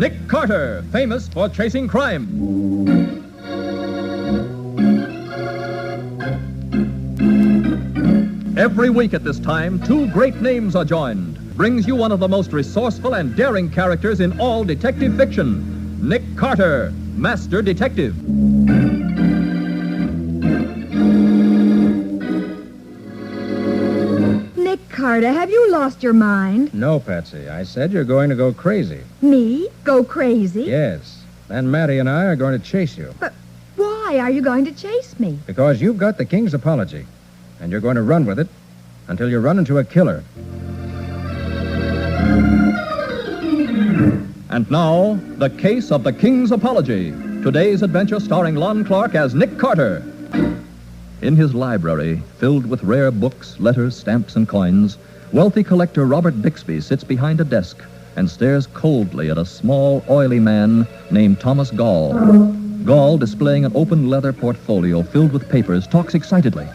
Nick Carter, famous for chasing crime. Every week at this time, two great names are joined. Brings you one of the most resourceful and daring characters in all detective fiction, Nick Carter, Master Detective. Nick Carter, have you lost your mind? No, Patsy. I said you're going to go crazy. Me? Go crazy? Yes. Then Matty and I are going to chase you. But why are you going to chase me? Because you've got the King's apology. And you're going to run with it until you run into a killer. And now, the case of the King's apology. Today's adventure starring Lon Clark as Nick Carter. In his library, filled with rare books, letters, stamps, and coins, wealthy collector Robert Bixby sits behind a desk and stares coldly at a small, oily man named Thomas Gall. Gall, displaying an open leather portfolio filled with papers, talks excitedly.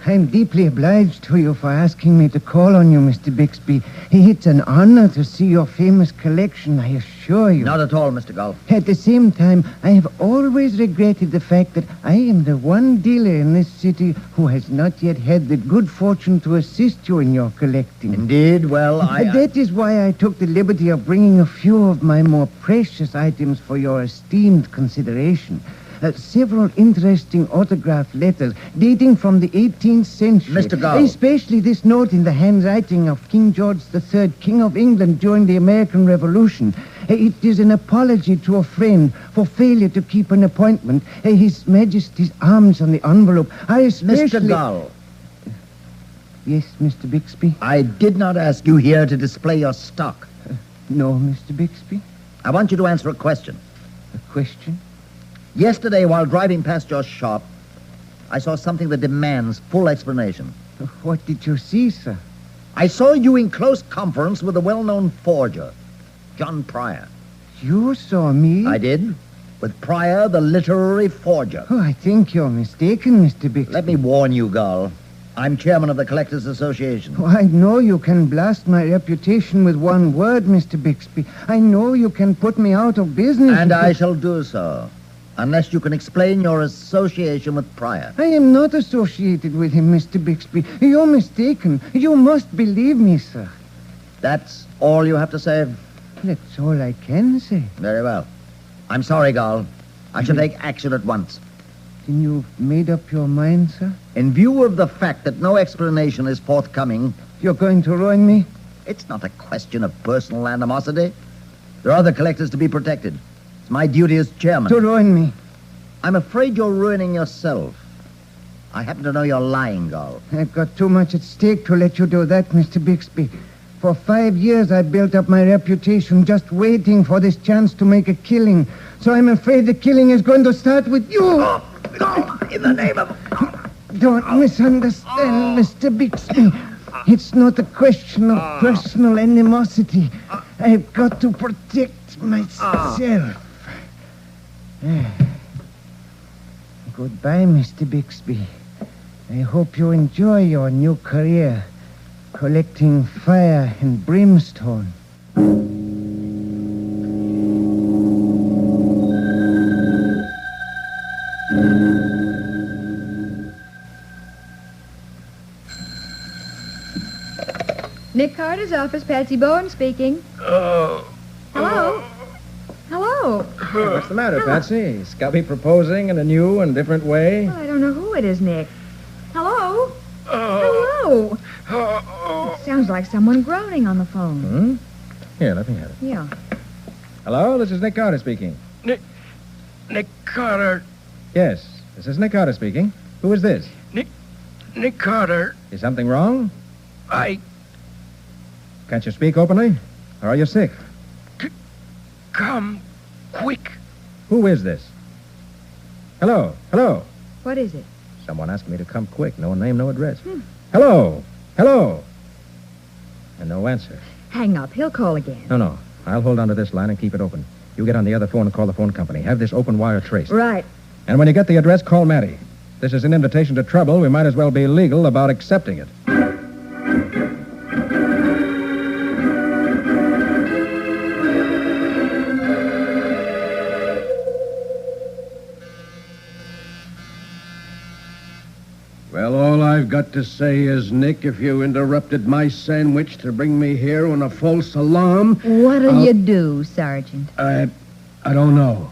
I'm deeply obliged to you for asking me to call on you, Mr. Bixby. It's an honor to see your famous collection, I assure you. Not at all, Mr. Gall. At the same time, I have always regretted the fact that I am the one dealer in this city who has not yet had the good fortune to assist you in your collecting. Indeed, well, That is why I took the liberty of bringing a few of my more precious items for your esteemed consideration. Several interesting autograph letters dating from the 18th century. Mr. Gall. Especially this note in the handwriting of King George III, King of England during the American Revolution. It is an apology to a friend for failure to keep an appointment. His Majesty's arms on the envelope. I especially... Mr. Gall. Yes, Mr. Bixby? I did not ask you here to display your stock. No, Mr. Bixby? I want you to answer a question. A question? Yesterday, while driving past your shop, I saw something that demands full explanation. What did you see, sir? I saw you in close conference with a well-known forger, John Pryor. You saw me? I did, with Pryor, the literary forger. Oh, I think you're mistaken, Mr. Bixby. Let me warn you, Gall. I'm chairman of the Collectors Association. Oh, I know you can blast my reputation with one word, Mr. Bixby. I know you can put me out of business. And I shall do so, unless you can explain your association with Pryor. I am not associated with him, Mr. Bixby. You're mistaken. You must believe me, sir. That's all you have to say? That's all I can say. Very well. I'm sorry, Gall. I shall take action at once. Then you've made up your mind, sir? In view of the fact that no explanation is forthcoming... You're going to ruin me? It's not a question of personal animosity. There are other collectors to be protected. It's my duty as chairman. To ruin me? I'm afraid you're ruining yourself. I happen to know you're lying, Gall. I've got too much at stake to let you do that, Mr. Bixby. For 5 years, I built up my reputation just waiting for this chance to make a killing. So I'm afraid the killing is going to start with you. Oh, in the name of... Don't misunderstand, Mr. Bixby. It's not a question of personal animosity. I've got to protect myself. Goodbye, Mr. Bixby. I hope you enjoy your new career, collecting fire and brimstone. Nick Carter's office, Patsy Bowen speaking. Hello? Hello? Hey, what's the matter, Patsy? Scubby proposing in a new and different way? Well, I don't know who it is, Nick. Hello? Hello? It sounds like someone groaning on the phone. Here, let me have it. Yeah. Hello, this is Nick Carter speaking. Nick Carter. Yes, this is Nick Carter speaking. Who is this? Nick Carter. Is something wrong? I... Can't you speak openly? Or are you sick? Come quick. Who is this? Hello? Hello? What is it? Someone asked me to come quick. No name, no address. Hello? Hello? And no answer. Hang up. He'll call again. No. I'll hold on to this line and keep it open. You get on the other phone and call the phone company. Have this open wire traced. Right. And when you get the address, call Matty. This is an invitation to trouble. We might as well be legal about accepting it. got to say is, Nick, if you interrupted my sandwich to bring me here on a false alarm... What'll you do, Sergeant? I don't know.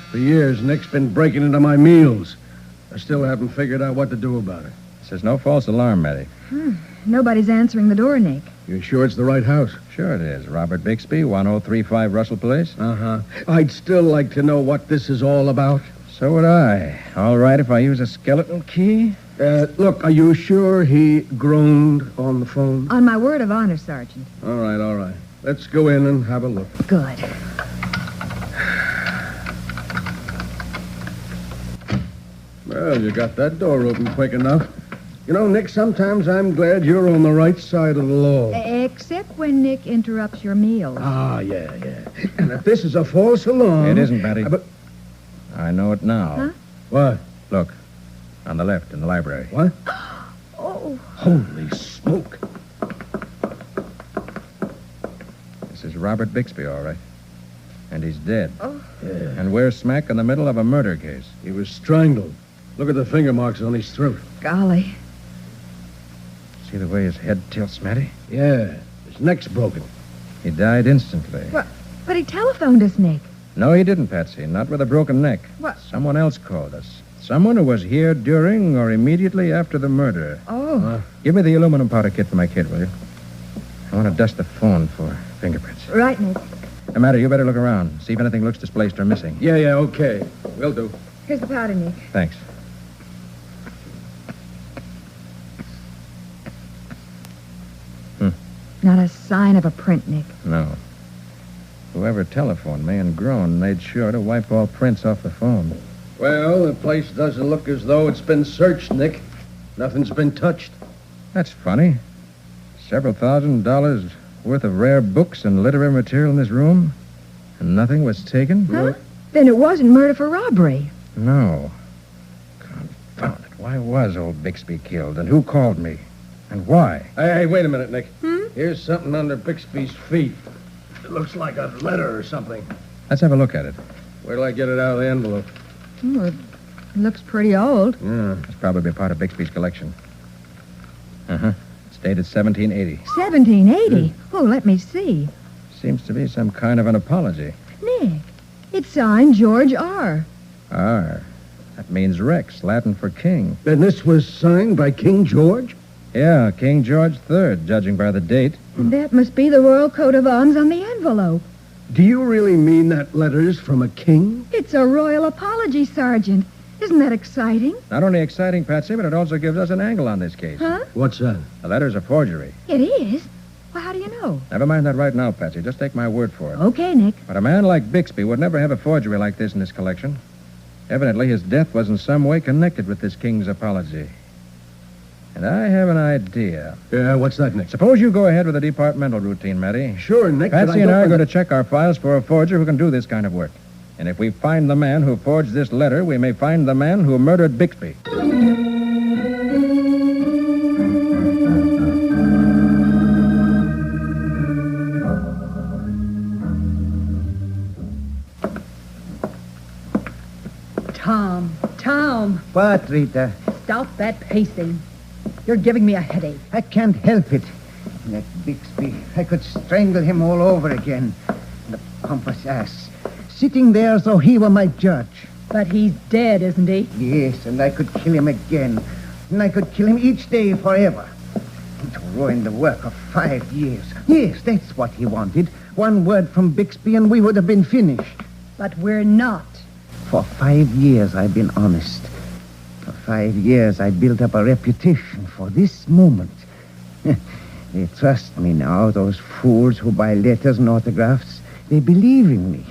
For years, Nick's been breaking into my meals. I still haven't figured out what to do about it. This is no false alarm, Matty. Nobody's answering the door, Nick. You sure it's the right house? Sure it is. Robert Bixby, 1035 Russell Place. Uh-huh. I'd still like to know what this is all about. So would I. All right if I use a skeleton key? Look, are you sure he groaned on the phone? On my word of honor, Sergeant. All right. Let's go in and have a look. Good. Well, you got that door open quick enough. You know, Nick, sometimes I'm glad you're on the right side of the law. Except when Nick interrupts your meal. Ah, yeah. And if this is a false alarm... It isn't, Matty. But... I know it now. Huh? What? Look, on the left in the library. What? Oh. Holy smoke. This is Robert Bixby, all right. And he's dead. Oh. Yeah. And we're smack in the middle of a murder case. He was strangled. Look at the finger marks on his throat. Golly. See the way his head tilts, Matty? Yeah. His neck's broken. He died instantly. But he telephoned us, Nick. No, he didn't, Patsy. Not with a broken neck. What? Someone else called us. Someone who was here during or immediately after the murder. Oh. Give me the aluminum powder kit for my kid, will you? I want to dust the phone for fingerprints. Right, Nick. No matter, you better look around. See if anything looks displaced or missing. Yeah, okay. Will do. Here's the powder, Nick. Thanks. Not a sign of a print, Nick. No. Whoever telephoned me and groaned made sure to wipe all prints off the phone. Well, the place doesn't look as though it's been searched, Nick. Nothing's been touched. That's funny. Several $1,000s worth of rare books and literary material in this room, and nothing was taken? Huh? Then it wasn't murder for robbery. No. Confound it. Why was old Bixby killed, and who called me? And why? Hey, wait a minute, Nick. Here's something under Bixby's feet. It looks like a letter or something. Let's have a look at it. Where'll I get it out of the envelope? It looks pretty old. Yeah. It's probably part of Bixby's collection. Uh-huh. It's dated 1780. 1780? Oh, let me see. Seems to be some kind of an apology. Nick, it's signed George R. R. That means Rex, Latin for king. Then this was signed by King George? Yeah, King George III, judging by the date. And that must be the royal coat of arms on the envelope. Do you really mean that letter's from a king? It's a royal apology, Sergeant. Isn't that exciting? Not only exciting, Patsy, but it also gives us an angle on this case. Huh? What's that? The letter's a forgery. It is? Well, how do you know? Never mind that right now, Patsy. Just take my word for it. Okay, Nick. But a man like Bixby would never have a forgery like this in his collection. Evidently, his death was in some way connected with this king's apology. And I have an idea. Yeah, what's that, Nick? Suppose you go ahead with the departmental routine, Matty. Sure, Nick. Patsy and I are going to check our files for a forger who can do this kind of work. And if we find the man who forged this letter, we may find the man who murdered Bixby. Tom, What, Rita? stop that pacing. You're giving me a headache. I can't help it. That Bixby, I could strangle him all over again. The pompous ass. Sitting there as though he were my judge. But he's dead, isn't he? Yes, and I could kill him again. And I could kill him each day forever. And to ruin the work of 5 years. Yes, that's what he wanted. One word from Bixby and we would have been finished. But we're not. For 5 years I've been honest. For 5 years I built up a reputation for this moment. They trust me now, those fools who buy letters and autographs. They believe in me.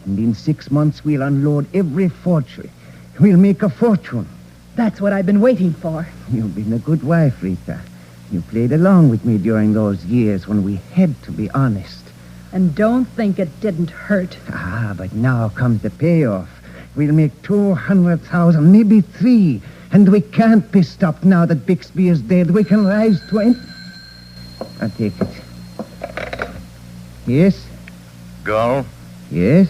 And in 6 months we'll unload every forgery. We'll make a fortune. That's what I've been waiting for. You've been a good wife, Rita. You played along with me during those years when we had to be honest. And don't think it didn't hurt. But now comes the payoff. We'll make 200,000, maybe 3. And we can't be stopped now that Bixby is dead. We can rise to it. I'll take it. Yes? Gull, Yes?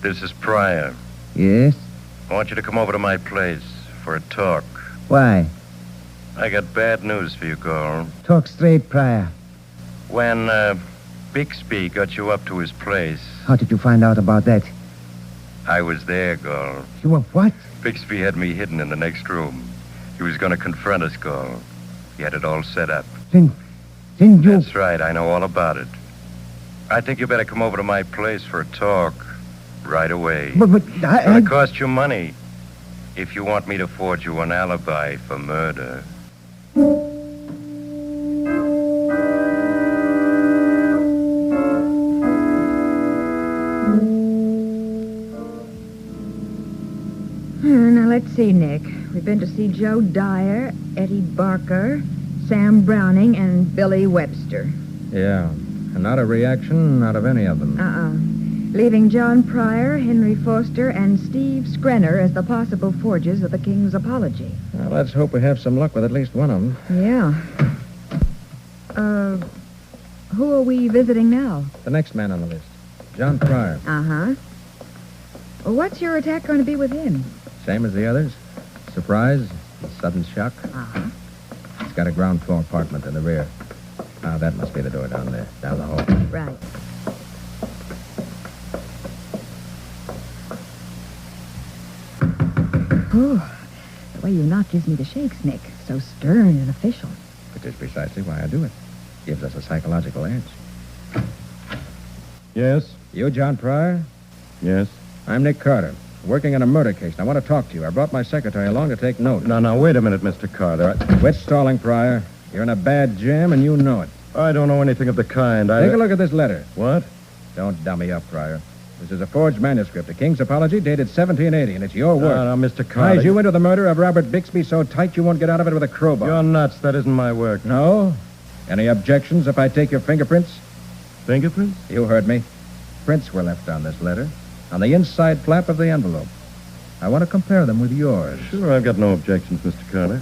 this is Pryor. Yes? I want you to come over to my place for a talk. Why? I got bad news for you, Gall. Talk straight, Pryor. When Bixby got you up to his place, How did you find out about that? I was there, Gall. You were what? Bixby had me hidden in the next room. He was going to confront us, Gall. He had it all set up. Then you... That's right, I know all about it. I think you better come over to my place for a talk right away. But It's going to cost you money if you want me to forge you an alibi for murder. Now, let's see, Nick. We've been to see Joe Dyer, Eddie Barker, Sam Browning, and Billy Webster. Yeah. And not a reaction out of any of them. Leaving John Pryor, Henry Foster, and Steve Skrenner as the possible forgers of the King's Apology. Well, let's hope we have some luck with at least one of them. Yeah. Who are we visiting now? The next man on the list, John Pryor. Uh-huh. Well, what's your attack going to be with him? Same as the others. Surprise, sudden shock. Uh-huh. He's got a ground floor apartment in the rear. Ah, that must be the door down there, down the hall. Right. Oh, the way you knock gives me the shakes, Nick. So stern and official. Which is precisely why I do it. Gives us a psychological edge. Yes? You, John Pryor? Yes? I'm Nick Carter, working on a murder case, and I want to talk to you. I brought my secretary along to take notes. Now, wait a minute, Mr. Carter. Quit stalling, Pryor. You're in a bad jam, and you know it. I don't know anything of the kind. Take a look at this letter. What? Don't dummy up, Pryor. This is a forged manuscript, a King's Apology dated 1780, and it's your work. Now, Mr. Carter. Ties you into the murder of Robert Bixby so tight you won't get out of it with a crowbar. You're nuts. That isn't my work. No? Any objections if I take your fingerprints? Fingerprints? You heard me. Prints were left on this letter, on the inside flap of the envelope. I want to compare them with yours. Sure, I've got no objections, Mr. Carter.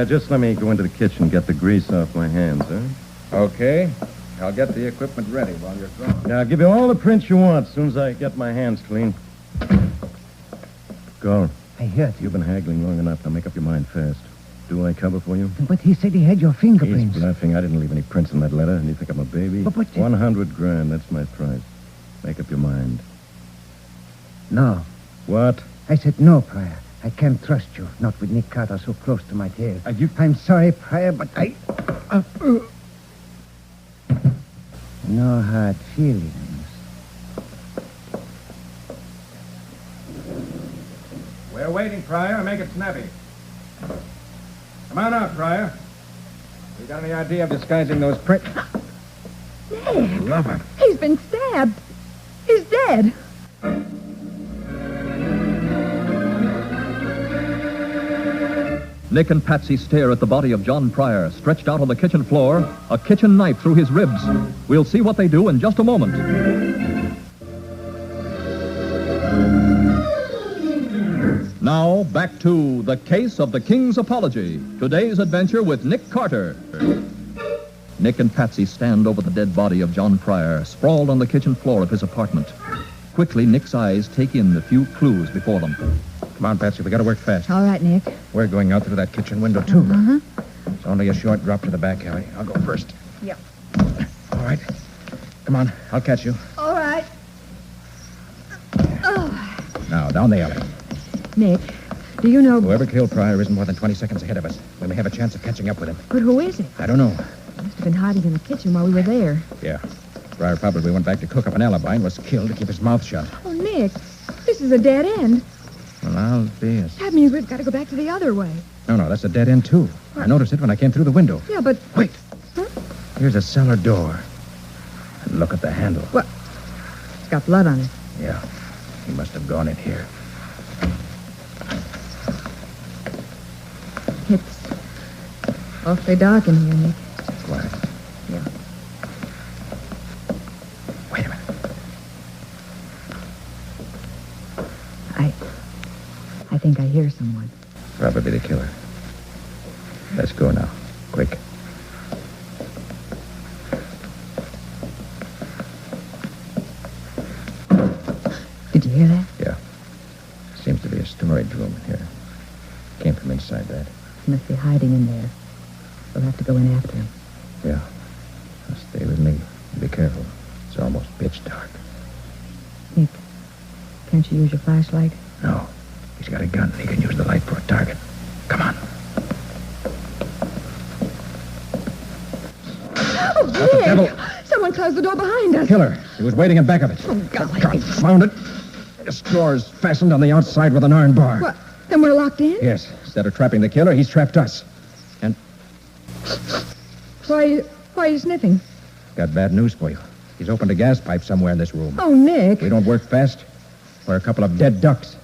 Just let me go into the kitchen and get the grease off my hands, huh? Okay. I'll get the equipment ready while you're gone. Now, I'll give you all the prints you want as soon as I get my hands clean. Go. I heard you. You've been haggling long enough. Now make up your mind fast. Do I cover for you? But he said he had your fingerprints. He's bluffing. I didn't leave any prints in that letter. And you think I'm a baby? But 100 grand. That's my price. Make up your mind. No. What? I said no, Pryor. I can't trust you, not with Nick Carter so close to my tail. I'm sorry, Pryor, but I... No hard feelings. We're waiting, Pryor. Make it snappy. Come on out, Pryor. You got any idea of disguising those prints? Nick! Love him. He's been stabbed. He's dead. Nick and Patsy stare at the body of John Pryor, stretched out on the kitchen floor, a kitchen knife through his ribs. We'll see what they do in just a moment. Now, back to The Case of the King's Apology. Today's adventure with Nick Carter. Nick and Patsy stand over the dead body of John Pryor, sprawled on the kitchen floor of his apartment. Quickly, Nick's eyes take in the few clues before them. Come on, Patsy. We got to work fast. All right, Nick. We're going out through that kitchen window, too. Uh-huh. It's only a short drop to the back alley. I'll go first. Yep. All right. Come on. I'll catch you. All right. Oh. Now, down the alley. Nick, do you know... Whoever killed Pryor isn't more than 20 seconds ahead of us. We may have a chance of catching up with him. But who is it? I don't know. He must have been hiding in the kitchen while we were there. Yeah. Pryor probably went back to cook up an alibi and was killed to keep his mouth shut. Oh, Nick, this is a dead end. Well, I'll be a... That means we've got to go back to the other way. No, that's a dead end, too. I noticed it when I came through the window. Yeah, but... Wait. Huh? Here's a cellar door. And look at the handle. What? It's got blood on it. Yeah. He must have gone in here. It's awfully dark in here, Nick. Quiet. Yeah. Wait a minute. I think I hear someone. Probably the killer. Let's go now. Quick. Did you hear that? Yeah. Seems to be a storage room in here. Came from inside that. He must be hiding in there. have to go in after him. Yeah. Now stay with me. Be careful. It's almost pitch dark. Nick, can't you use your flashlight? No. He's got a gun. He can use the light for a target. Come on. Oh, What the devil? Someone closed the door behind us. Killer. He was waiting in back of it. Oh, golly. Confound it. This door's fastened on the outside with an iron bar. What? Then we're locked in? Yes. Instead of trapping the killer, he's trapped us. And Why are you sniffing? got bad news for you. He's opened a gas pipe somewhere in this room. Oh, Nick. If we don't work fast, we're a couple of dead ducks.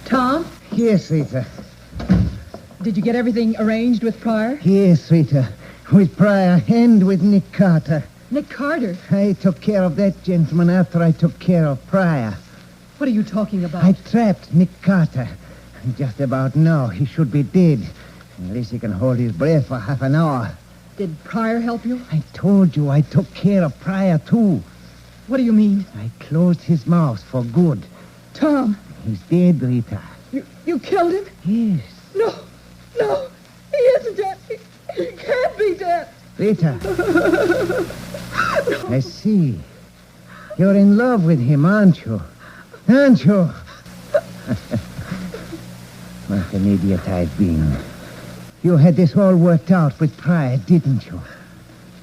Tom, Yes, Rita. did you get everything arranged with Pryor? Yes, Rita. With Pryor and with Nick Carter. Nick Carter? I took care of that gentleman after I took care of Pryor. What are you talking about? I trapped Nick Carter. And just about now, he should be dead. Unless he can hold his breath for half an hour. Did Pryor help you? I told you I took care of Pryor, too. What do you mean? I closed his mouth for good. Tom, He's dead, Rita. you killed him? Yes. No, he isn't dead. He can't be dead. Rita. I see. You're in love with him, aren't you? Aren't you? What an idiot I've been. You had this all worked out with Pryor, didn't you?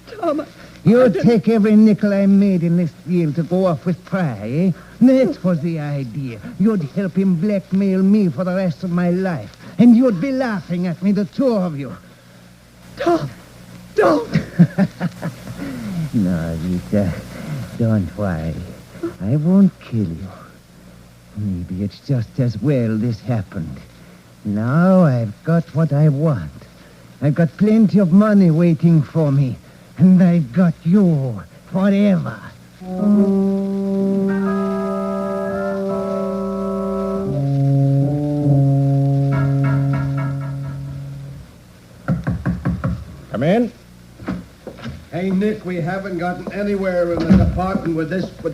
Tom, You'd take every nickel I made in this deal to go off with Pryor, eh? That was the idea. You'd help him blackmail me for the rest of my life. And you'd be laughing at me, the two of you. Tom, don't. No, Rita, don't worry. I won't kill you. Maybe it's just as well this happened. Now I've got what I want. I've got plenty of money waiting for me. And I've got you forever. Come in. Hey, Nick, we haven't gotten anywhere in the department with this, but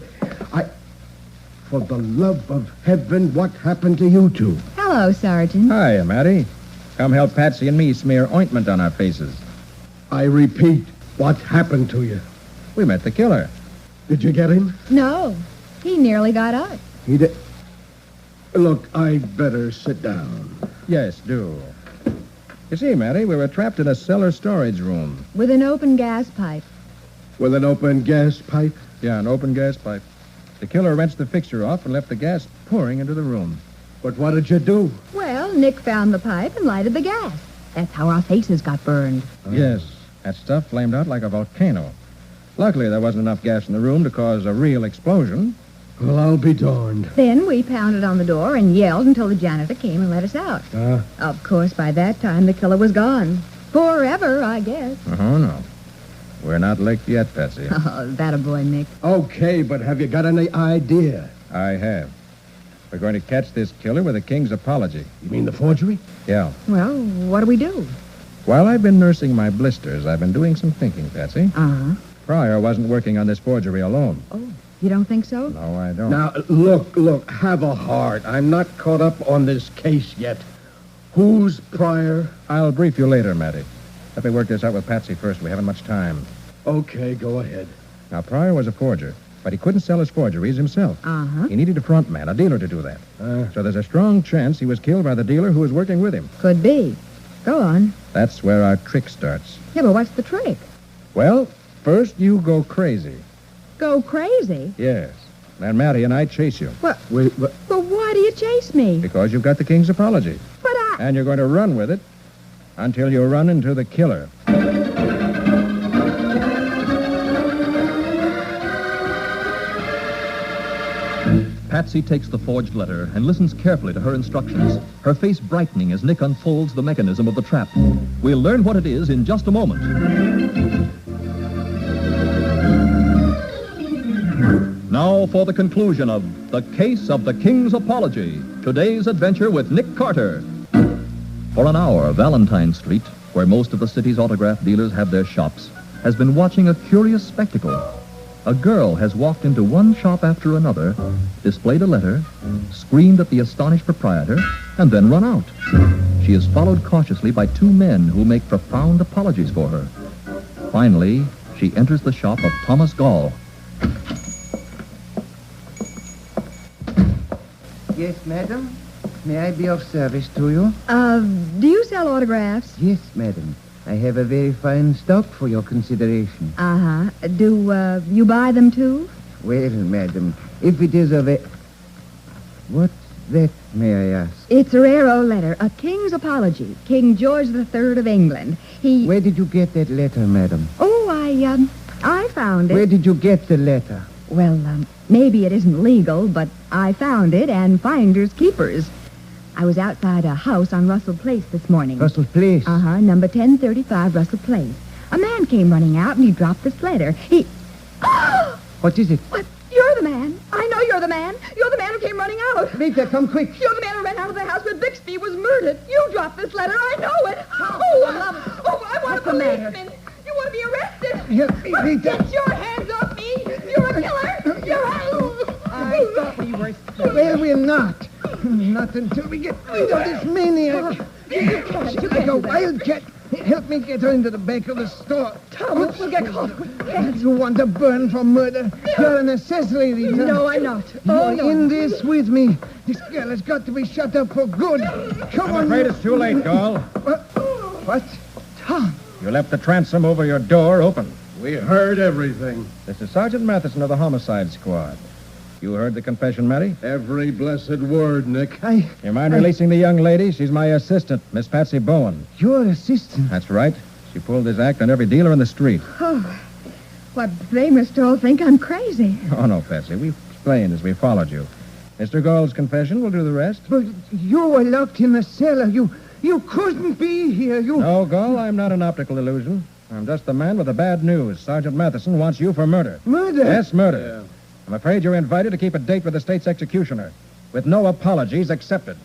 for the love of heaven, what happened to you two? Hello, Sergeant. Hi, Matty. Come help Patsy and me smear ointment on our faces. I repeat, what happened to you? We met the killer. Did you get him? No, he nearly got us. He did. Look, I'd better sit down. Yes, do. You see, Matty, we were trapped in a cellar storage room. With an open gas pipe. With an open gas pipe? Yeah, an open gas pipe. The killer wrenched the fixture off and left the gas pouring into the room. But what did you do? Well, Nick found the pipe and lighted the gas. That's how our faces got burned. Yes, that stuff flamed out like a volcano. Luckily, there wasn't enough gas in the room to cause a real explosion. Well, I'll be darned. Then we pounded on the door and yelled until the janitor came and let us out. Of course, by that time, the killer was gone. Forever, I guess. Oh, no. We're not licked yet, Patsy. Oh, that a boy, Nick. Okay, but have you got any idea? I have. We're going to catch this killer with a king's apology. You mean the forgery? Yeah. Well, what do we do? While I've been nursing my blisters, I've been doing some thinking, Patsy. Uh-huh. Pryor wasn't working on this forgery alone. Oh, you don't think so? No, I don't. Now, look, have a heart. I'm not caught up on this case yet. Who's Pryor? I'll brief you later, Matty. Let me work this out with Patsy first. We haven't much time. Okay, go ahead. Now, Pryor was a forger, but he couldn't sell his forgeries himself. Uh-huh. He needed a front man, a dealer, to do that. So there's a strong chance he was killed by the dealer who was working with him. Could be. Go on. That's where our trick starts. Yeah, but what's the trick? Well, first you go crazy. Go crazy? Yes. Then Matty and I chase you. What? Wait, Well, why do you chase me? Because you've got the king's apology. But And you're going to run with it until you run into the killer. Patsy takes the forged letter and listens carefully to her instructions, her face brightening as Nick unfolds the mechanism of the trap. We'll learn what it is in just a moment. Now for the conclusion of The Case of the King's Apology, today's adventure with Nick Carter. For an hour, Valentine Street, where most of the city's autograph dealers have their shops, has been watching a curious spectacle. A girl has walked into one shop after another, displayed a letter, screamed at the astonished proprietor, and then run out. She is followed cautiously by two men who make profound apologies for her. Finally, she enters the shop of Thomas Gall. Yes, madam. May I be of service to you? Do you sell autographs? Yes, madam. I have a very fine stock for your consideration. Uh-huh. Do, you buy them too? Well, madam, if it is of a... What's that, may I ask? It's a rare old letter, a king's apology. King George III of England. He... Where did you get that letter, madam? Oh, I found it. Where did you get the letter? Well, maybe it isn't legal, but I found it, and finders keepers. I was outside a house on Russell Place this morning. Russell Place? Uh-huh, number 1035 Russell Place. A man came running out, and he dropped this letter. He... What is it? What? You're the man. I know you're the man. You're the man who came running out. Rita, come quick. You're the man who ran out of the house where Bixby was murdered. You dropped this letter. I know it. I want a policeman. You want to be arrested. Help me, Rita. Get your hands off me. You're a killer. I thought we were... Well, we're not. Not until we get rid of this maniac. She's like a wildcat. Help me get her into the back of the store. Thomas, we'll get caught. You want to burn for murder? You're an accessory, Rita. No, I'm not. You're in this with me. This girl has got to be shut up for good. Come on. I'm afraid it's too late, Gall. What? Tom. You left the transom over your door open. We heard everything. This is Sergeant Matheson of the Homicide Squad. You heard the confession, Matty? Every blessed word, Nick. You mind releasing the young lady? She's my assistant, Miss Patsy Bowen. Your assistant? That's right. She pulled this act on every dealer in the street. Oh, what, they must all think I'm crazy. Oh, no, Patsy. We explained as we followed you. Mr. Gall's confession will do the rest. But you were locked in the cellar. You couldn't be here. No, Gall, I'm not an optical illusion. I'm just the man with the bad news. Sergeant Matheson wants you for murder. Murder? Yes, murder. Yeah. I'm afraid you're invited to keep a date with the state's executioner, with no apologies accepted.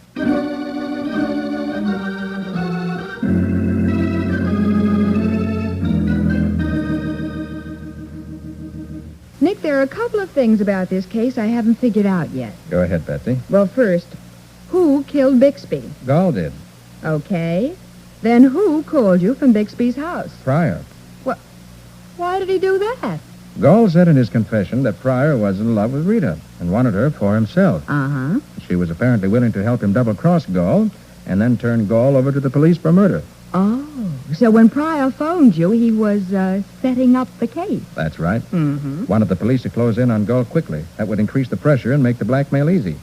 Nick, there are a couple of things about this case I haven't figured out yet. Go ahead, Patsy. Well, first, who killed Bixby? Gall did. Okay. Then who called you from Bixby's house? Pryor. Why did he do that? Gall said in his confession that Pryor was in love with Rita and wanted her for himself. Uh-huh. She was apparently willing to help him double-cross Gall and then turn Gall over to the police for murder. Oh, so when Pryor phoned you, he was setting up the case. That's right. Mm-hmm. Wanted the police to close in on Gall quickly. That would increase the pressure and make the blackmail easy.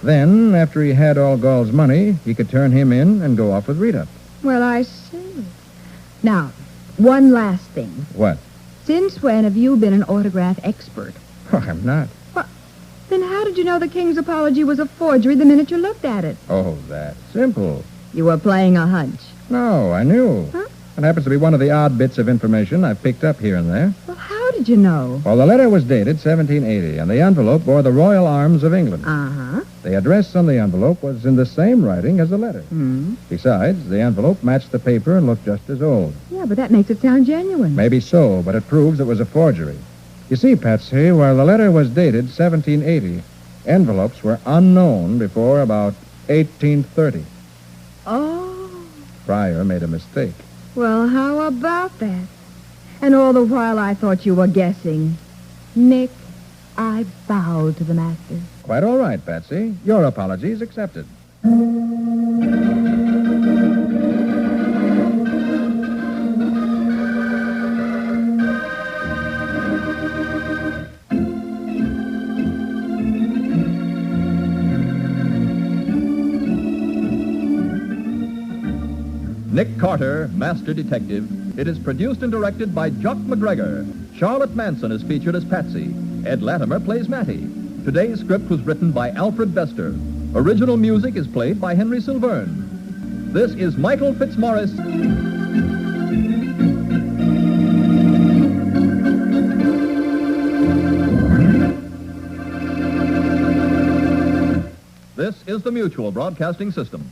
Then, after he had all Gall's money, he could turn him in and go off with Rita. Well, I see. Now, one last thing. What? Since when have you been an autograph expert? Oh, I'm not. Then how did you know the King's apology was a forgery the minute you looked at it? Oh, that simple. You were playing a hunch. No, I knew. Huh? It happens to be one of the odd bits of information I've picked up here and there. Well, how did you know? Well, the letter was dated 1780, and the envelope bore the Royal Arms of England. Uh-huh. The address on the envelope was in the same writing as the letter. Hmm. Besides, the envelope matched the paper and looked just as old. Yeah, but that makes it sound genuine. Maybe so, but it proves it was a forgery. You see, Patsy, while the letter was dated 1780, envelopes were unknown before about 1830. Oh. Pryor made a mistake. Well, how about that? And all the while I thought you were guessing. Nick, I bow to the master. Quite all right, Patsy. Your apologies accepted. Nick Carter, Master Detective. It is produced and directed by Jock McGregor. Charlotte Manson is featured as Patsy. Ed Latimer plays Matty. Today's script was written by Alfred Bester. Original music is played by Henry Silverne. This is Michael Fitzmaurice. This is the Mutual Broadcasting System.